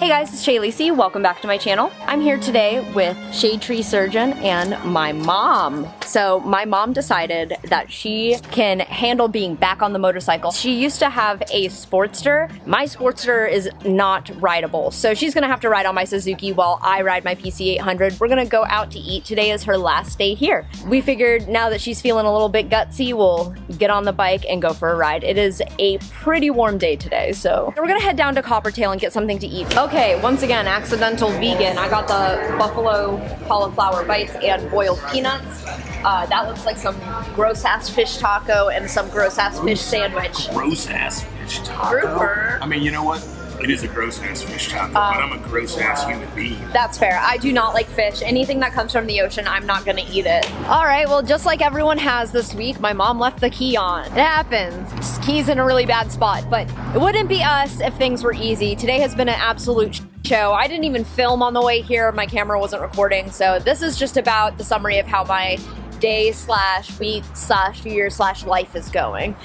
Hey guys, it's Cheyleesi. Welcome back to my channel. I'm here today with Shadetree Surgeon and my mom. So my mom decided that she can handle being back on the motorcycle. She used to have a Sportster. My Sportster is not rideable, so she's gonna have to ride on my Suzuki while I ride my PC 800. We're gonna go out to eat. Today is her last day here. We figured now that she's feeling a little bit gutsy, we'll get on the bike and go for a ride. It is a pretty warm day today, so we're gonna head down to Coppertail and get something to eat. Okay, once again, accidental vegan. I got the buffalo cauliflower bites and boiled peanuts. That looks like some gross-ass fish taco and some gross-ass fish sandwich. Gross-ass fish taco? Grouper. I mean, you know what? It is a gross-ass fish taco, but I'm a gross-ass human being. That's fair. I do not like fish. Anything that comes from the ocean, I'm not gonna eat it. All right, well, just like everyone has this week, my mom left the key on. It happens. This key's in a really bad spot, but it wouldn't be us if things were easy. Today has been an absolute show. I didn't even film on the way here. My camera wasn't recording, so this is just about the summary of how my day / week / year / life is going.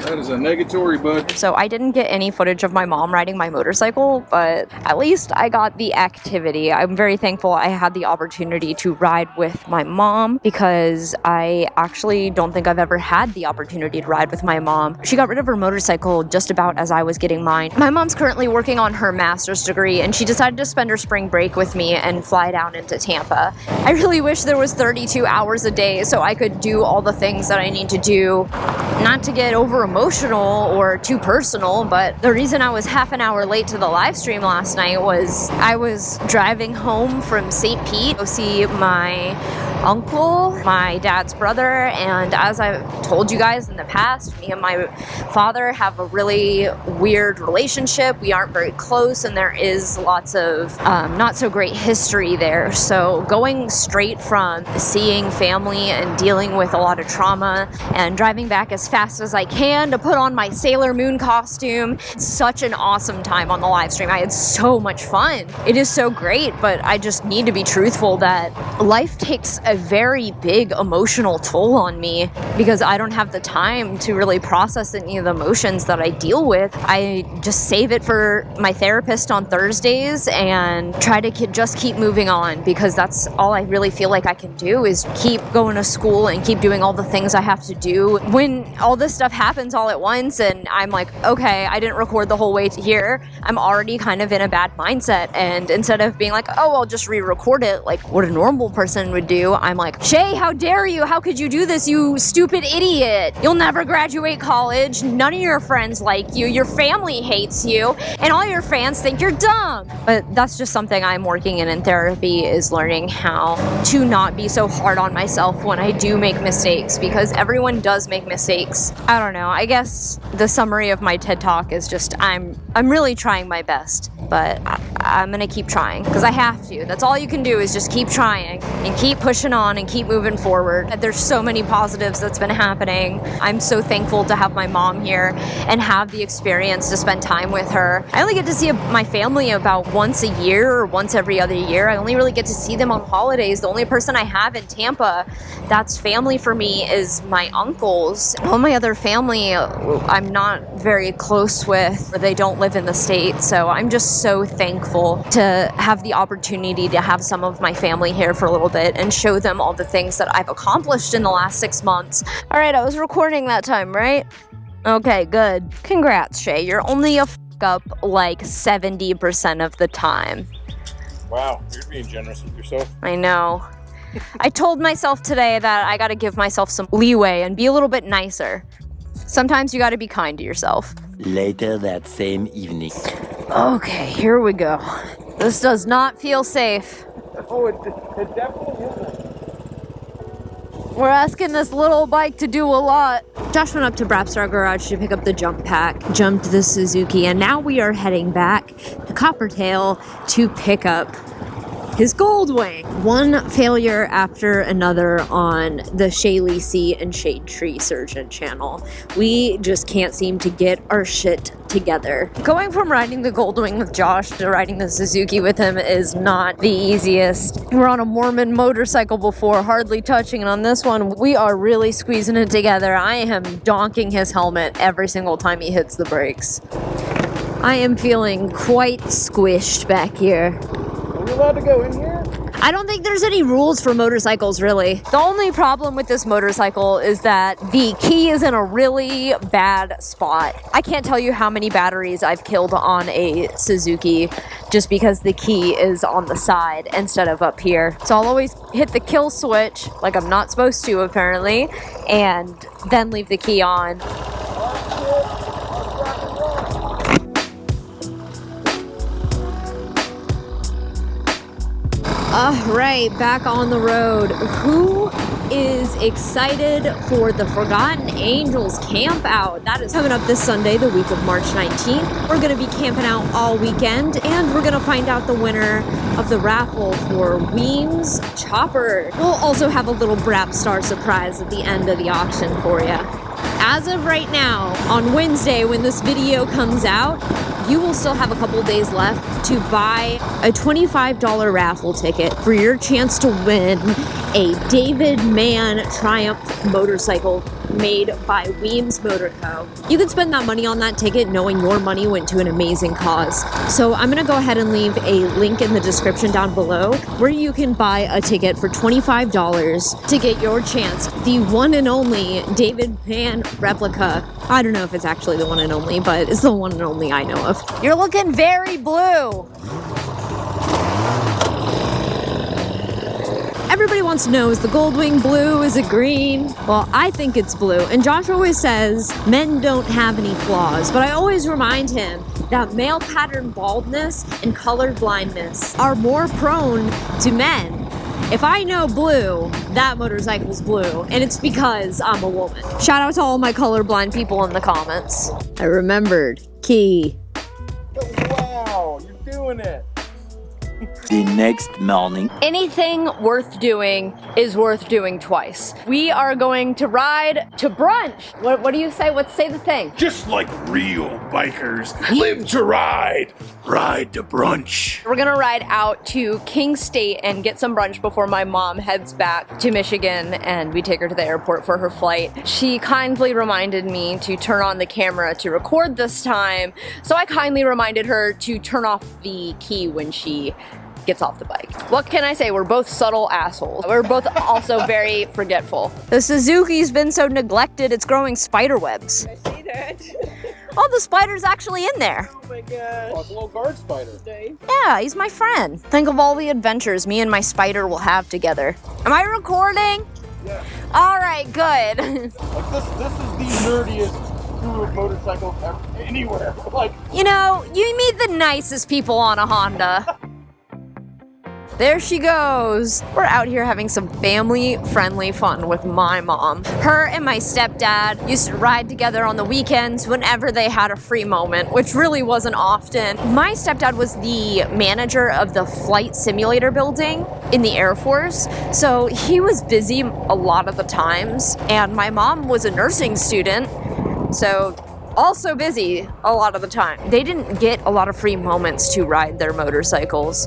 That is a negatory, bud. So I didn't get any footage of my mom riding my motorcycle, but at least I got the activity. I'm very thankful I had the opportunity to ride with my mom because I actually don't think I've ever had the opportunity to ride with my mom. She got rid of her motorcycle just about as I was getting mine. My mom's currently working on her master's degree and she decided to spend her spring break with me and fly down into Tampa. I really wish there was 32 hours a day so I could do all the things that I need to do. Not to get over emotional or too personal, but the reason I was half an hour late to the live stream last night was I was driving home from St. Pete to see my uncle, my dad's brother, and as I've told you guys in the past, me and my father have a really weird relationship. We aren't very close and there is lots of not so great history there. So going straight from seeing family and dealing with a lot of trauma and driving back as fast as I can to put on my Sailor Moon costume. It's such an awesome time on the live stream. I had so much fun. It is so great, but I just need to be truthful that life takes a very big emotional toll on me because I don't have the time to really process any of the emotions that I deal with. I just save it for my therapist on Thursdays and try to just keep moving on because that's all I really feel like I can do is keep going to school and keep doing all the things I have to do. When all this stuff happens all at once and I'm like, okay, I didn't record the whole way to here, I'm already kind of in a bad mindset. And instead of being like, oh, I'll just re-record it like what a normal person would do, I'm like, Shay, how dare you? How could you do this, you stupid idiot? You'll never graduate college. None of your friends like you. Your family hates you. And all your fans think you're dumb. But that's just something I'm working in therapy is learning how to not be so hard on myself when I do make mistakes because everyone does make mistakes. I don't know. I guess the summary of my TED Talk is just I'm really trying my best, but I'm gonna keep trying because I have to. That's all you can do is just keep trying and keep pushing on and keep moving forward. There's so many positives that's been happening. I'm so thankful to have my mom here and have the experience to spend time with her. I only get to see my family about once a year or once every other year. I only really get to see them on holidays. The only person I have in Tampa that's family for me is my uncles. All my other family I'm not very close with, or they don't live in the States. So I'm just so thankful to have the opportunity to have some of my family here for a little bit and show them all the things that I've accomplished in the last 6 months. All right, I was recording that time, right? Okay, good. Congrats, Shay. You're only a up like 70% of the time. Wow, you're being generous with yourself. I know. I told myself today that I gotta give myself some leeway and be a little bit nicer. Sometimes you gotta be kind to yourself. Later that same evening. Okay, here we go. This does not feel safe. Oh, it definitely isn't. We're asking this little bike to do a lot. Josh went up to Brapstar Garage to pick up the jump pack, jumped the Suzuki, and now we are heading back to Coppertail to pick up his Goldwing. One failure after another on the Cheyleesi and Shadetree Surgeon channel. We just can't seem to get our shit together. Going from riding the Goldwing with Josh to riding the Suzuki with him is not the easiest. We're on a Mormon motorcycle before, hardly touching, and on this one, we are really squeezing it together. I am donking his helmet every single time he hits the brakes. I am feeling quite squished back here. Are we allowed to go in here? I don't think there's any rules for motorcycles, really. The only problem with this motorcycle is that the key is in a really bad spot. I can't tell you how many batteries I've killed on a Suzuki just because the key is on the side instead of up here. So I'll always hit the kill switch, like I'm not supposed to apparently, and then leave the key on. All right, back on the road. Who is excited for the Forgotten Angels Campout? That is coming up this Sunday, the week of March 19th. We're gonna be camping out all weekend, and we're gonna find out the winner of the raffle for Weems Chopper. We'll also have a little Brap Star surprise at the end of the auction for you. As of right now, on Wednesday when this video comes out, you will still have a couple days left to buy a $25 raffle ticket for your chance to win a David Mann Triumph motorcycle made by Weems Motor Co. You can spend that money on that ticket knowing your money went to an amazing cause. So I'm gonna go ahead and leave a link in the description down below where you can buy a ticket for $25 to get your chance. The one and only David Mann replica. I don't know if it's actually the one and only, but it's the one and only I know of. You're looking very blue. Everybody wants to know, is the Goldwing blue? Is it green? Well, I think it's blue. And Josh always says men don't have any flaws, but I always remind him that male pattern baldness and color blindness are more prone to men. If I know blue, that motorcycle's blue, and it's because I'm a woman. Shout out to all my colorblind people in the comments. I remembered. Key. Wow, you're doing it. The next morning. Anything worth doing is worth doing twice. We are going to ride to brunch. What do you say? Say the thing. Just like real bikers, live to ride, ride to brunch. We're gonna ride out to King State and get some brunch before my mom heads back to Michigan and we take her to the airport for her flight. She kindly reminded me to turn on the camera to record this time, so I kindly reminded her to turn off the key when she gets off the bike. What can I say? We're both subtle assholes. We're both also very forgetful. The Suzuki's been so neglected, it's growing spider webs. I see that. Oh, the spider's actually in there. Oh my gosh. Oh, it's a little guard spider. Yeah, he's my friend. Think of all the adventures me and my spider will have together. Am I recording? Yeah. All right, good. Like this is the nerdiest crew of motorcycles ever, anywhere. Like, You know, you meet the nicest people on a Honda. There she goes. We're out here having some family-friendly fun with my mom. Her and my stepdad used to ride together on the weekends whenever they had a free moment, which really wasn't often. My stepdad was the manager of the flight simulator building in the Air Force, so he was busy a lot of the times, and my mom was a nursing student, so also busy a lot of the time. They didn't get a lot of free moments to ride their motorcycles.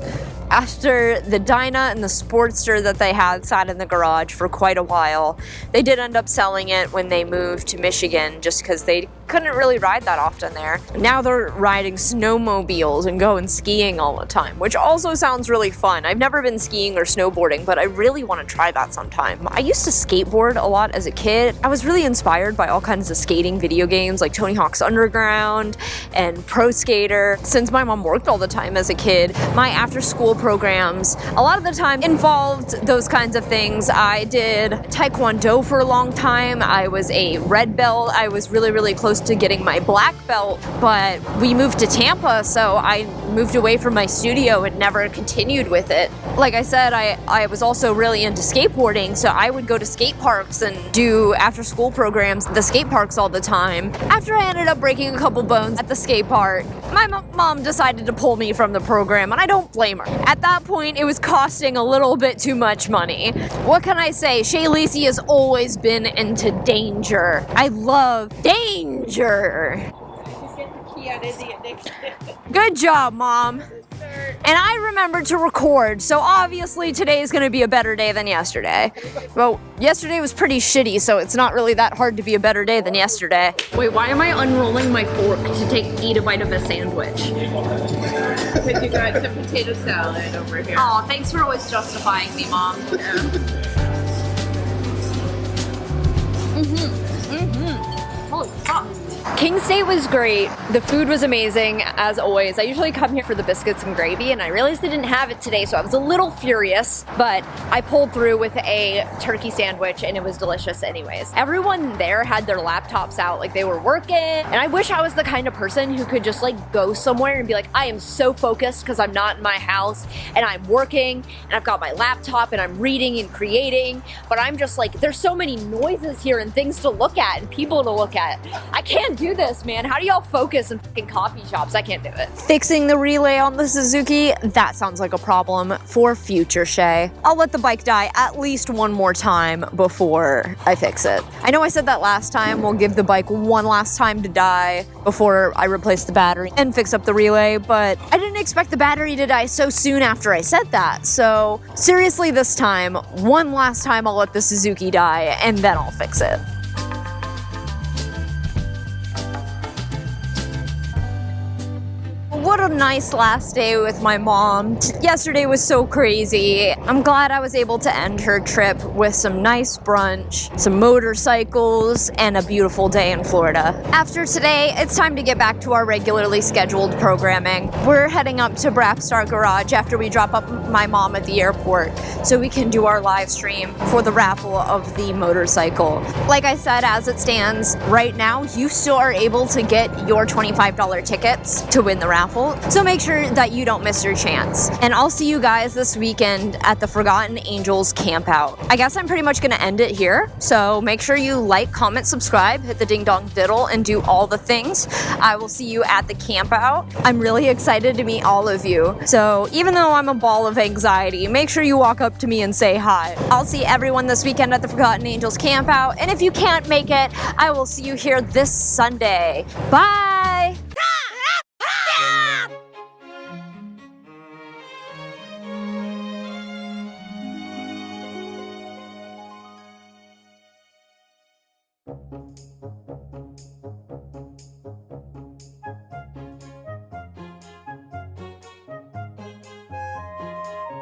After the Dyna and the Sportster that they had sat in the garage for quite a while, they did end up selling it when they moved to Michigan just because they couldn't really ride that often there. Now they're riding snowmobiles and going skiing all the time, which also sounds really fun. I've never been skiing or snowboarding, but I really want to try that sometime. I used to skateboard a lot as a kid. I was really inspired by all kinds of skating video games like Tony Hawk's Underground and Pro Skater. Since my mom worked all the time as a kid, my after-school programs a lot of the time involved those kinds of things. I did Taekwondo for a long time. I was a red belt. I was really close to getting my black belt, but we moved to Tampa, so I moved away from my studio and never continued with it. Like I said, I was also really into skateboarding, so I would go to skate parks and do after-school programs at the skate parks all the time. After I ended up breaking a couple bones at the skate park, my mom decided to pull me from the program, and I don't blame her. At that point, it was costing a little bit too much money. What can I say? Cheyleesi has always been into danger. I love danger. get the key out of the addiction. Good job, Mom. And I remembered to record, so obviously today is going to be a better day than yesterday. Well, yesterday was pretty shitty, so it's not really that hard to be a better day than yesterday. Wait, why am I unrolling my fork to eat a bite of a sandwich? Because you got some potato salad over here. Aw, thanks for always justifying me, Mom. Holy fuck. King's Day was great. The food was amazing, as always. I usually come here for the biscuits and gravy, and I realized they didn't have it today, so I was a little furious, but I pulled through with a turkey sandwich, and it was delicious anyways. Everyone there had their laptops out like they were working, and I wish I was the kind of person who could just like go somewhere and be like, I am so focused because I'm not in my house, and I'm working, and I've got my laptop, and I'm reading and creating, but I'm just like, there's so many noises here and things to look at and people to look at. I can't do this, man. How do y'all focus in fucking coffee shops? I can't do it. Fixing the relay on the Suzuki, that sounds like a problem for future Shay. I'll let the bike die at least one more time before I fix it. I know I said that last time. We'll give the bike one last time to die before I replace the battery and fix up the relay, but I didn't expect the battery to die so soon after I said that. So seriously, this time, one last time I'll let the Suzuki die and then I'll fix it. What a nice last day with my mom. Yesterday was so crazy. I'm glad I was able to end her trip with some nice brunch, some motorcycles, and a beautiful day in Florida. After today, it's time to get back to our regularly scheduled programming. We're heading up to Brapstar Garage after we drop up my mom at the airport so we can do our live stream for the raffle of the motorcycle. Like I said, as it stands right now, you still are able to get your $25 tickets to win the raffle. So make sure that you don't miss your chance. And I'll see you guys this weekend at the Forgotten Angels Campout. I guess I'm pretty much gonna end it here. So make sure you like, comment, subscribe, hit the ding dong diddle, and do all the things. I will see you at the campout. I'm really excited to meet all of you. So even though I'm a ball of anxiety, make sure you walk up to me and say hi. I'll see everyone this weekend at the Forgotten Angels Campout. And if you can't make it, I will see you here this Sunday. Bye!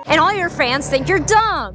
And all your fans think you're dumb.